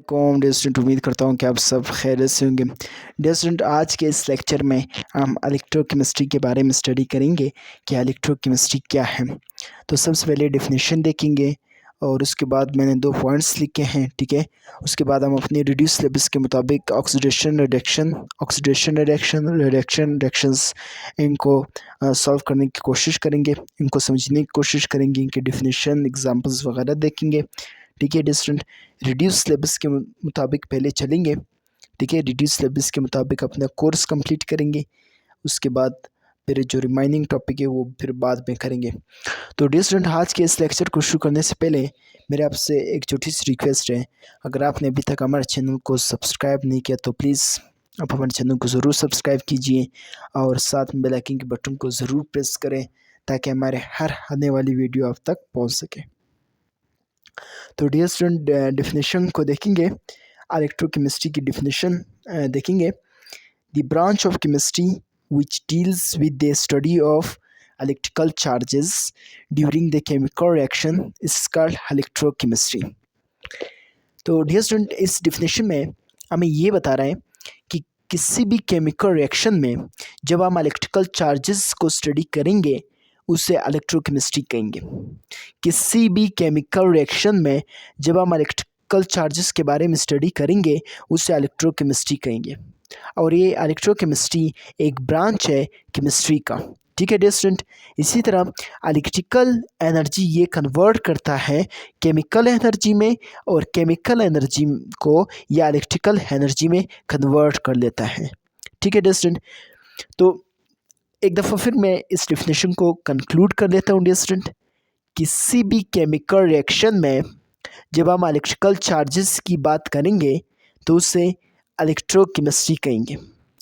Com dear student, उम्मीद करता हूँ कि आप सब खैरियत से होंगे। डियर स्टूडेंट, आज के इस लेक्चर में हम इलेक्ट्रोकेमिस्ट्री के बारे में स्टडी करेंगे कि इलेक्ट्रोकेमिस्ट्री क्या है। तो सबसे पहले डेफिनेशन देखेंगे और उसके बाद मैंने 2 पॉइंट्स लिखे हैं, ठीक है। उसके बाद हम अपने रिड्यूस सिलेबस के मुताबिक रिडक्शंस इनको सॉल्व करने की कोशिश करेंगे, इनको समझने की कोशिश करेंगे, इनके डेफिनेशन एग्जांपल्स वगैरह देखेंगे, ठीक है। डिस्टेंट रिड्यूस सिलेबस के मुताबिक पहले चलेंगे, ठीक है। रिड्यूस सिलेबस के मुताबिक अपना कोर्स कंप्लीट करेंगे, उसके बाद फिर जो रिमाइनिंग टॉपिक है वो फिर बाद में करेंगे। तो डियर स्टूडेंट, आज के इस लेक्चर को शुरू करने से पहले मेरे आपसे एक छोटी सी रिक्वेस्ट है। अगर आपने अभी तक हमारे चैनल को सब्सक्राइब नहीं किया तो प्लीज़ आप हमारे चैनल को ज़रूर सब्सक्राइब कीजिए और साथ में बेल आइकन के बटन को ज़रूर प्रेस करें ताकि हमारे हर आने वाली वीडियो आप तक पहुंच सके। तो डियर स्टूडेंट, डेफिनेशन को देखेंगे, इलेक्ट्रोकेमिस्ट्री की डेफिनेशन देखेंगे। The branch of chemistry which deals with the study of electrical charges during the chemical reaction is called electrochemistry। तो डियर स्टूडेंट, इस डेफिनेशन में हमें ये बता रहे हैं कि किसी भी केमिकल रिएक्शन में जब हम इलेक्ट्रिकल चार्जेस को स्टडी करेंगे उसे इलेक्ट्रोकेमिस्ट्री कहेंगे। किसी भी केमिकल रिएक्शन में जब हम इलेक्ट्रिकल चार्जेस के बारे में स्टडी करेंगे उसे इलेक्ट्रोकेमिस्ट्री कहेंगे। और ये इलेक्ट्रोकेमिस्ट्री एक ब्रांच है केमिस्ट्री का, ठीक है डियर स्टूडेंट। इसी तरह इलेक्ट्रिकल एनर्जी ये कन्वर्ट करता है केमिकल एनर्जी में और केमिकल एनर्जी को या इलेक्ट्रिकल एनर्जी में कन्वर्ट कर लेता है, ठीक है डियर स्टूडेंट। तो एक दफ़ा फिर मैं इस डेफिनेशन को कंक्लूड कर लेता हूँ डियर स्टूडेंट। किसी भी केमिकल रिएक्शन में जब हम इलेक्ट्रिकल चार्जेस की बात करेंगे तो उसे इलेक्ट्रोकेमिस्ट्री कहेंगे।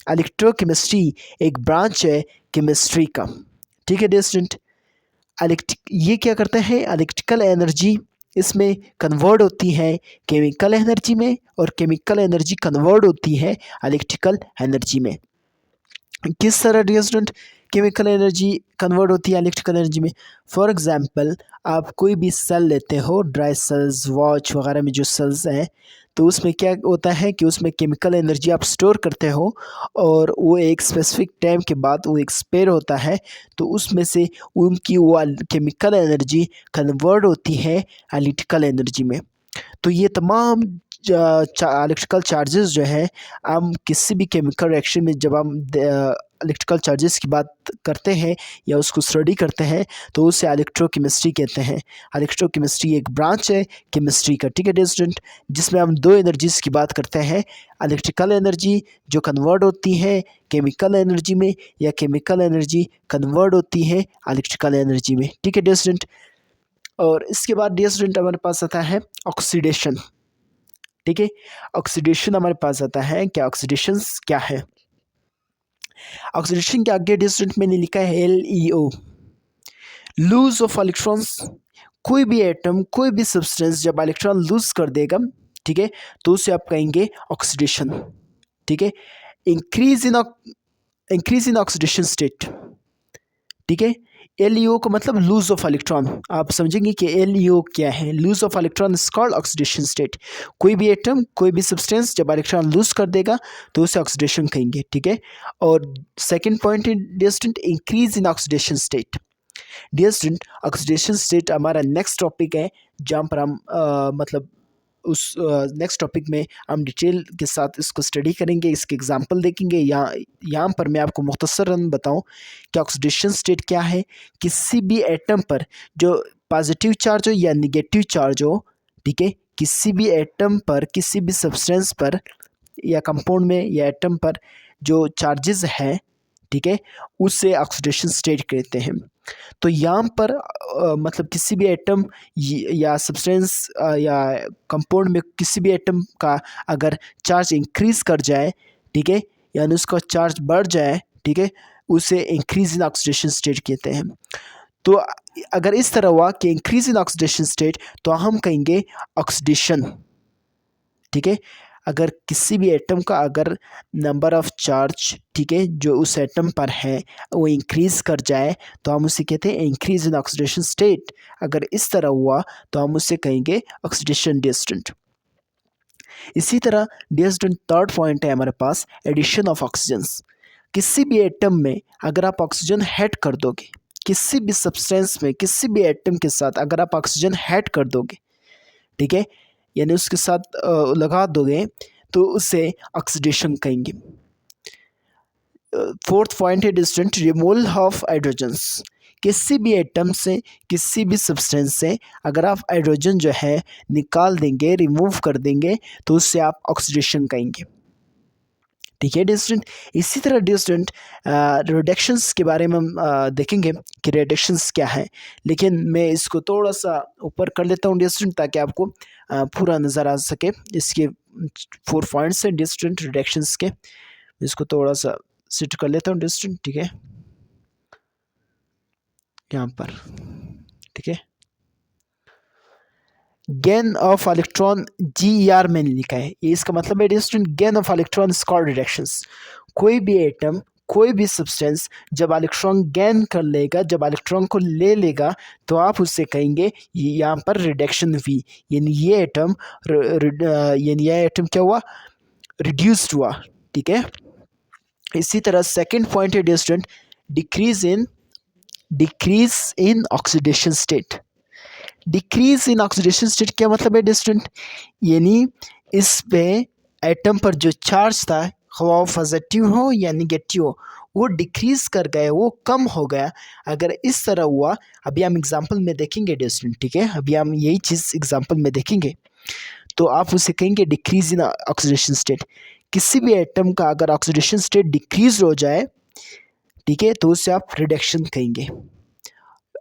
इलेक्ट्रोकेमिस्ट्री एक ब्रांच है केमिस्ट्री का, ठीक है डियर स्टूडेंट। ये क्या करता है, इलेक्ट्रिकल एनर्जी इसमें कन्वर्ट होती है केमिकल एनर्जी में और केमिकल एनर्जी कन्वर्ट होती है इलेक्ट्रिकल एनर्जी में। किस तरह dear student chemical energy convert होती है इलेक्ट्रिकल एनर्जी में? फॉर एग्जांपल, आप कोई भी सेल लेते हो, ड्राई सेल्स, वॉच वगैरह में जो सेल्स हैं, तो उसमें क्या होता है कि उसमें केमिकल एनर्जी आप स्टोर करते हो और वो एक स्पेसिफिक टाइम के बाद वो एक्सपायर होता है, तो उसमें से उनकी वो केमिकल एनर्जी कन्वर्ट होती है इलेक्ट्रिकल एनर्जी में। तो ये तमाम इलेक्ट्रिकल चार्जेस जो है, हम किसी भी केमिकल रिएक्शन में जब हम इलेक्ट्रिकल चार्जेस की बात करते हैं या उसको स्टडी करते हैं तो उसे इलेक्ट्रोकेमिस्ट्री कहते हैं। इलेक्ट्रोकेमिस्ट्री एक ब्रांच है केमिस्ट्री का, ठीक है डियर स्टूडेंट, जिसमें हम 2 एनर्जीज की बात करते हैं, इलेक्ट्रिकल एनर्जी जो कन्वर्ट होती है केमिकल एनर्जी में या केमिकल एनर्जी कन्वर्ट होती है इलेक्ट्रिकल एनर्जी में, ठीक है डियर स्टूडेंट। और इसके बाद डियर स्टूडेंट हमारे पास आता है ऑक्सीडेशन, ठीक है। ऑक्सीडेशन हमारे पास आता है। क्या ऑक्सीडेशन क्या है? ऑक्सीडेशन के आगे डियर स्टूडेंट मैंने लिखा है LEO, लूज ऑफ इलेक्ट्रॉन्स। कोई भी एटम, कोई भी सब्सटेंस जब इलेक्ट्रॉन लूज कर देगा, ठीक है, तो उसे आप कहेंगे ऑक्सीडेशन, ठीक है। इंक्रीज इन ऑक्सीडेशन स्टेट, ठीक है। LEO का मतलब लूज ऑफ इलेक्ट्रॉन। आप समझेंगे कि LEO क्या है। Lose of electron is called oxidation state. कोई भी एटम, कोई भी सब्सटेंस जब इलेक्ट्रॉन लूज कर देगा तो उसे ऑक्सीडेशन कहेंगे, ठीक है। और सेकंड पॉइंट है dear student, increase in oxidation state. Dear student, oxidation state हमारा नेक्स्ट टॉपिक है जहाँ पर हम मतलब उस नेक्स्ट टॉपिक में हम डिटेल के साथ इसको स्टडी करेंगे, इसके एग्जांपल देखेंगे। यहाँ पर मैं आपको मुख्तसरन बताऊं कि ऑक्सीडेशन स्टेट क्या है। किसी भी एटम पर जो पॉजिटिव चार्ज हो या निगेटिव चार्ज हो, ठीक है, किसी भी एटम पर, किसी भी सब्सटेंस पर या कंपाउंड में या एटम पर जो चार्जेस है, ठीक है, उसे ऑक्सीडेशन स्टेट कहते हैं। तो यहाँ पर मतलब किसी भी एटम या सब्सटेंस या कंपाउंड में किसी भी एटम का अगर चार्ज इंक्रीज कर जाए, ठीक है, यानी उसका चार्ज बढ़ जाए, ठीक है, उसे इंक्रीज इन ऑक्सीडेशन स्टेट कहते हैं। तो अगर इस तरह हुआ कि इंक्रीज इन ऑक्सीडेशन स्टेट तो हम कहेंगे ऑक्सीडेशन, ठीक है। अगर किसी भी एटम का अगर नंबर ऑफ चार्ज, ठीक है, जो उस एटम पर है वो इंक्रीज कर जाए तो हम उसे कहते हैं इंक्रीज इन ऑक्सीडेशन स्टेट। अगर इस तरह हुआ तो हम उसे कहेंगे ऑक्सीडेशन डिस्टेंट। इसी तरह डियर स्टूडेंट थर्ड पॉइंट है हमारे पास एडिशन ऑफ ऑक्सीजन्स। किसी भी एटम में अगर आप ऑक्सीजन ऐड कर दोगे, किसी भी सब्सटेंस में किसी भी एटम के साथ अगर आप ऑक्सीजन ऐड कर दोगे, ठीक है, यानी उसके साथ लगा दोगे तो उसे ऑक्सीडेशन कहेंगे। फोर्थ पॉइंट है डिस्टेंट रिमूवल ऑफ हाइड्रोजन्स। किसी भी एटम से किसी भी सब्सटेंस से अगर आप हाइड्रोजन जो है निकाल देंगे, रिमूव कर देंगे, तो उससे आप ऑक्सीडेशन कहेंगे। ठीक है डिस्टेंट। इसी तरह डिस्टेंट रिडक्शंस के बारे में हम देखेंगे कि रिडक्शंस क्या है, लेकिन मैं इसको थोड़ा सा ऊपर कर लेता हूँ डिस्टेंट ताकि आपको पूरा नज़र आ सके। इसके 4 पॉइंट्स हैं डिस्टेंट रिडक्शंस के, इसको थोड़ा सा सेट कर लेता हूँ डिस्टेंट, ठीक है, यहाँ पर, ठीक है। गेन ऑफ इलेक्ट्रॉन GER मैंने लिखा है, ये इसका मतलब है distant gain of electron is called reductions. कोई भी एटम, कोई भी सब्सटेंस जब इलेक्ट्रॉन गेन कर लेगा, जब इलेक्ट्रॉन को ले लेगा, तो आप उससे कहेंगे यहाँ पर रिडक्शन हुई, यानी ये एटम क्या हुआ, रिड्यूस्ड हुआ। ठीक है। इसी तरह सेकंड पॉइंट है distant decrease in oxidation state. Decrease in oxidation state क्या मतलब है डिस्टेंट, यानी इस पे एटम पर जो चार्ज था, वो पॉजिटिव हो या निगेटिव हो, वो डिक्रीज कर गया, वो कम हो गया। अगर इस तरह हुआ, अभी हम एग्जांपल में देखेंगे डिस्टेंट, ठीक है, अभी हम यही चीज़ एग्जांपल में देखेंगे, तो आप उसे कहेंगे डिक्रीज इन ऑक्सीडेशन स्टेट। किसी भी एटम का अगर ऑक्सीडेशन स्टेट डिक्रीज हो जाए, ठीक है, तो उसे आप रिडक्शन कहेंगे।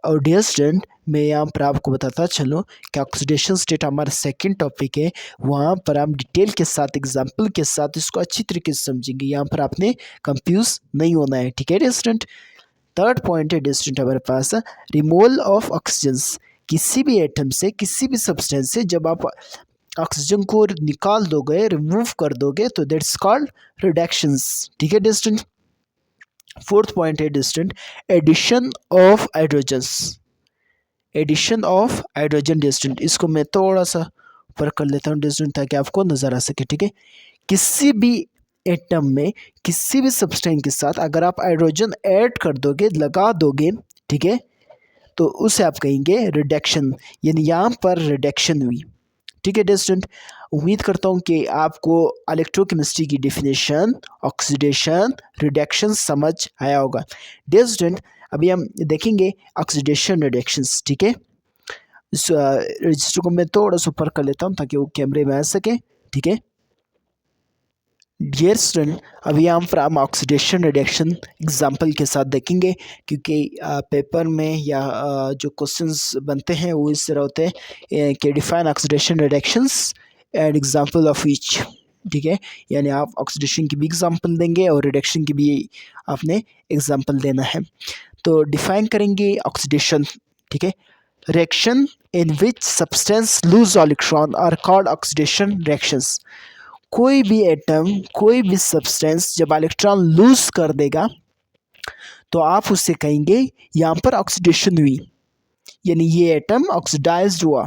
और डियर स्टूडेंट, मैं यहाँ पर आपको बताता चलूँ कि ऑक्सीडेशन स्टेट हमारा सेकंड टॉपिक है, वहाँ पर हम डिटेल के साथ एग्जांपल के साथ इसको अच्छी तरीके से समझेंगे। यहाँ पर आपने कंफ्यूज नहीं होना है, ठीक है डियर स्टूडेंट। थर्ड पॉइंट है डियर स्टूडेंट हमारे पास रिमूवल ऑफ ऑक्सीजन्स। किसी भी एटम से, किसी भी सब्सटेंस से जब आप ऑक्सीजन को निकाल दोगे, रिमूव कर दोगे, तो दैट्स कॉल्ड रिडक्शंस। ठीक है डियर स्टूडेंट। फोर्थ पॉइंट है distant addition of hydrogens. Addition of hydrogen distant, इसको मैं थोड़ा सा ऊपर कर लेता हूँ डिस्टेंट ताकि आपको नजर आ सके। ठीक है, किसी भी एटम में किसी भी सब्सटेंस के साथ अगर आप हाइड्रोजन ऐड कर दोगे, लगा दोगे, ठीक है, तो उसे आप कहेंगे रिडक्शन, यानी यहाँ पर रिडक्शन हुई। ठीक है डिस्टेंट। उम्मीद करता हूँ कि आपको इलेक्ट्रोकेमिस्ट्री की डेफिनेशन, ऑक्सीडेशन, रिडक्शन समझ आया होगा। डियर स्टूडेंट, अभी हम देखेंगे ऑक्सीडेशन रिडक्शंस। ठीक है, इस रजिस्टर को मैं थोड़ा सा ऊपर कर लेता हूँ ताकि वो कैमरे में आ सके। ठीक है डियर स्टूडेंट, अभी हम ऑक्सीडेशन रिडक्शन एग्जाम्पल के साथ देखेंगे, क्योंकि पेपर में या जो क्वेश्चंस बनते हैं वो इस तरह होते हैं कि define oxidation reductions and example of each. ठीक है, यानी आप ऑक्सीडेशन की भी एग्जाम्पल देंगे और रिडक्शन की भी आपने एग्जाम्पल देना है। तो डिफाइन करेंगे ऑक्सीडेशन। ठीक है, reaction in which substance lose electron are called oxidation reactions. कोई भी एटम, कोई भी सब्सटेंस जब इलेक्ट्रॉन लूज कर देगा, तो आप उससे कहेंगे यहाँ पर ऑक्सीडेशन हुई, यानी ये एटम ऑक्सीडाइज्ड हुआ।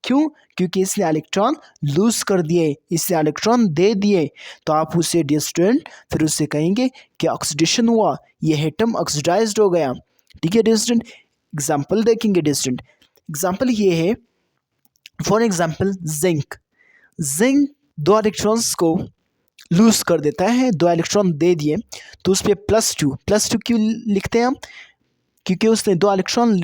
क्यों? क्योंकि इसने इलेक्ट्रॉन लूज कर दिए, इसने इलेक्ट्रॉन दे दिए, तो आप उसे डियर स्टूडेंट फिर उससे कहेंगे कि ऑक्सीडेशन हुआ, ये एटम ऑक्सीडाइज्ड हो गया। ठीक है डियर स्टूडेंट, एग्जाम्पल देखेंगे डियर स्टूडेंट। एग्जाम्पल ये है, for example zinc. Zinc 2 electrons को लूज कर देता है, 2 इलेक्ट्रॉन दे दिए, तो उस पर +2 क्यों लिखते हैं हम? क्योंकि उसने 2 इलेक्ट्रॉन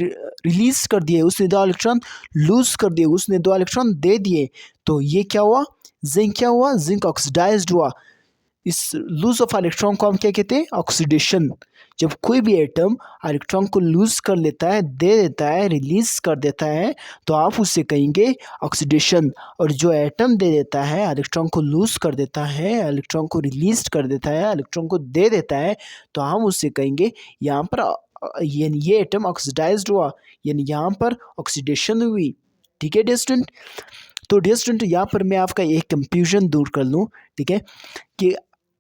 रिलीज कर दिए, उसने 2 इलेक्ट्रॉन लूज कर दिए, उसने 2 इलेक्ट्रॉन दे दिए, तो ये क्या हुआ, जिंक क्या हुआ, जिंक ऑक्सीडाइज्ड हुआ। इस लूज ऑफ इलेक्ट्रॉन को हम क्या कहते हैं, ऑक्सीडेशन। जब कोई भी एटम इलेक्ट्रॉन को लूज कर लेता है, दे देता है, रिलीज कर देता है, तो आप उससे कहेंगे ऑक्सीडेशन। और जो एटम दे देता है, इलेक्ट्रॉन को लूज कर देता है, इलेक्ट्रॉन को रिलीज कर देता है, इलेक्ट्रॉन को दे देता है, तो हम उससे कहेंगे यहाँ पर यानी ये एटम ऑक्सीडाइज्ड हुआ, यानी यहाँ पर ऑक्सीडेशन हुई। ठीक है डियर स्टूडेंट। तो डियर स्टूडेंट, यहाँ पर मैं आपका एक कंफ्यूजन दूर कर लूँ, ठीक है, कि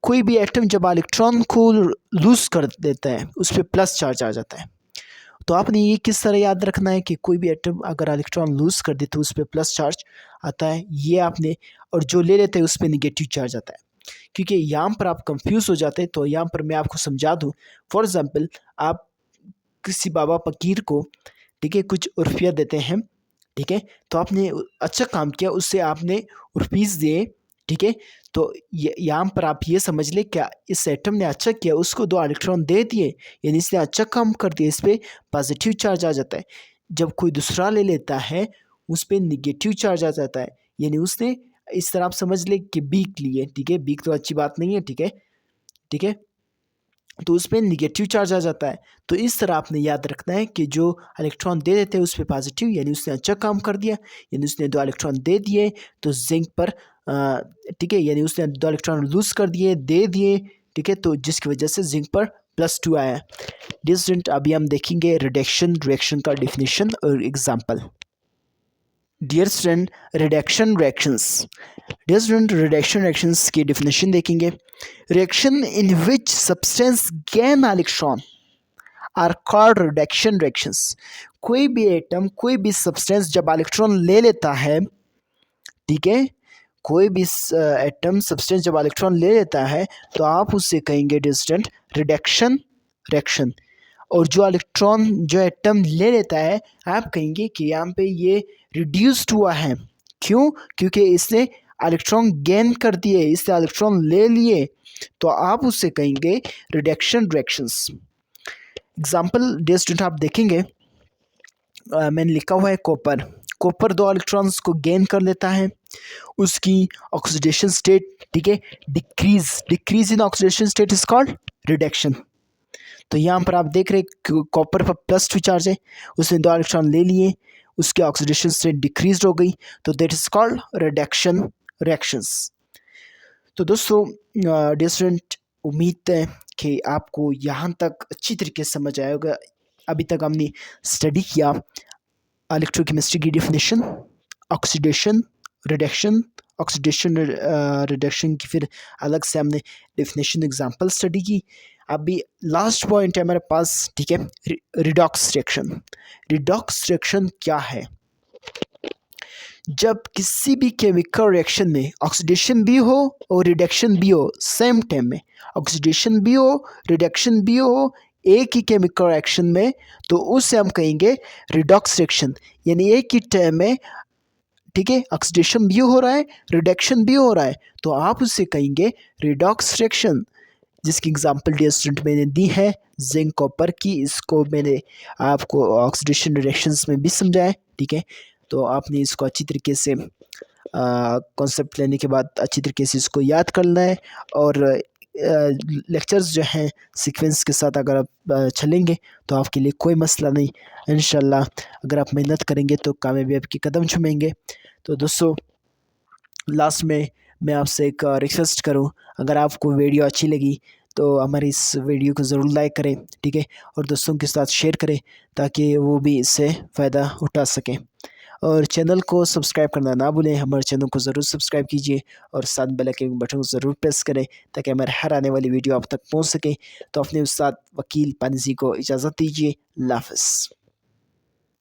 कोई भी एटम जब इलेक्ट्रॉन को लूज कर देता है, उस पर प्लस चार्ज आ जाता है, तो आपने ये किस तरह याद रखना है कि कोई भी एटम अगर इलेक्ट्रॉन लूज कर दे तो उस पर प्लस चार्ज आता है, ये आपने, और जो ले लेते हैं उस पर निगेटिव चार्ज आता है। क्योंकि यहाँ पर आप कंफ्यूज हो जाते हैं, तो यहाँ पर मैं आपको समझा दूँ। फॉर एग्जांपल, आप किसी बाबा फकीर को, ठीक है, कुछ रुपया देते हैं, ठीक है, तो आपने अच्छा काम किया, उससे आपने रुपीज़ दिए, ठीक है, तो यहाँ पर आप ये समझ ले क्या इस एटम ने अच्छा किया, उसको 2 इलेक्ट्रॉन दे दिए, यानी इसने अच्छा काम कर दिया, इस पर पॉजिटिव चार्ज आ जाता है। जब कोई दूसरा ले लेता है उस पर निगेटिव चार्ज आ जाता है, यानी उसने, इस तरह आप समझ ले कि बीक लिए, ठीक है, बीक तो अच्छी बात नहीं है, ठीक है, ठीक है, तो उसमें निगेटिव चार्ज आ जाता है। तो इस तरह आपने याद रखना है कि जो इलेक्ट्रॉन दे देते हैं उस पर पॉजिटिव, यानी उसने अच्छा काम कर दिया, यानी उसने 2 इलेक्ट्रॉन दे दिए, तो जिंक पर, ठीक है, यानी उसने 2 इलेक्ट्रॉन लूज कर दिए, दे दिए, ठीक है, तो जिसकी वजह से जिंक पर +2 आया। डिस्टेंट अभी हम देखेंगे रिडक्शन रिएक्शन का डिफिनेशन और example. Dear student, reduction reactions, dear student, reduction reactions की डिफिनेशन देखेंगे। Reaction in which substance gain electron are called reduction reactions. कोई भी एटम, कोई भी सब्सटेंस जब इलेक्ट्रॉन ले लेता है, ठीक है, कोई भी एटम सब्सटेंस जब इलेक्ट्रॉन ले लेता है तो आप उससे कहेंगे डिस्टेंट रिडक्शन रिएक्शन। और जो इलेक्ट्रॉन जो एटम ले लेता है आप कहेंगे कि यहाँ पे ये रिड्यूस्ड हुआ है। क्यों? क्योंकि इसने इलेक्ट्रॉन गेन कर दिए, इसने इलेक्ट्रॉन ले लिए, तो आप उससे कहेंगे reduction reactions. Example dear student आप देखेंगे, मैंने लिखा हुआ है कॉपर। कॉपर 2 इलेक्ट्रॉन्स को गेन कर लेता है, उसकी ऑक्सीडेशन स्टेट, ठीक है, decrease in oxidation state is called reduction. तो यहाँ पर आप देख रहे कॉपर पर +2 चार्ज है, उसने 2 इलेक्ट्रॉन ले लिए, उसकी ऑक्सीडेशन स्टेट डिक्रीज हो गई, तो that is called reduction reactions. तो दोस्तों, डियर स्टूडेंट, उम्मीद है कि आपको यहाँ तक अच्छी तरीके से समझ आया होगा। अभी तक हमने स्टडी किया इलेक्ट्रोकेमिस्ट्री की definition, oxidation reduction, oxidation reduction की फिर अलग से हमने डिफिनेशन एग्जांपल स्टडी की। अभी लास्ट पॉइंट है हमारे पास, ठीक है, रिडॉक्स रिएक्शन। रिडॉक्स रिएक्शन क्या है? जब किसी भी केमिकल रिएक्शन में ऑक्सीडेशन भी हो और रिडक्शन भी हो सेम टाइम में, ऑक्सीडेशन भी हो रिडक्शन भी हो एक ही केमिकल रिएक्शन में, तो उससे हम कहेंगे रिडॉक्स रिएक्शन। यानी एक ही टाइम में, ठीक है, ऑक्सीडेशन भी हो रहा है, रिडक्शन भी हो रहा है, तो आप उससे कहेंगे रिडॉक्स रिएक्शन। जिसकी एग्जांपल डियर स्टूडेंट मैंने दी है जिंक कॉपर की, इसको मैंने आपको ऑक्सीडेशन रिएक्शंस में भी समझाया, ठीक है, तो आपने इसको अच्छी तरीके से कॉन्सेप्ट लेने के बाद अच्छी तरीके से इसको याद करना है। और लेक्चर्स जो हैं सीक्वेंस के साथ अगर आप चलेंगे तो आपके लिए कोई मसला नहीं, इंशाल्लाह अगर आप मेहनत करेंगे तो कामयाबी आपके कदम चूमेंगे। तो दोस्तों, लास्ट में मैं आपसे एक रिक्वेस्ट करूं, अगर आपको वीडियो अच्छी लगी तो हमारी इस वीडियो को ज़रूर लाइक करें, ठीक है, और दोस्तों के साथ शेयर करें ताकि वो भी इससे फ़ायदा उठा सकें। और चैनल को सब्सक्राइब करना ना भूलें, हमारे चैनल को ज़रूर सब्सक्राइब कीजिए और साथ बेल आइकन बटन को ज़रूर प्रेस करें ताकि हमारे हर आने वाली वीडियो आप तक पहुंच सके। तो अपने उस्ताद वकील पानिसी को इजाज़त दीजिए। अल्लाह हाफ़िज़।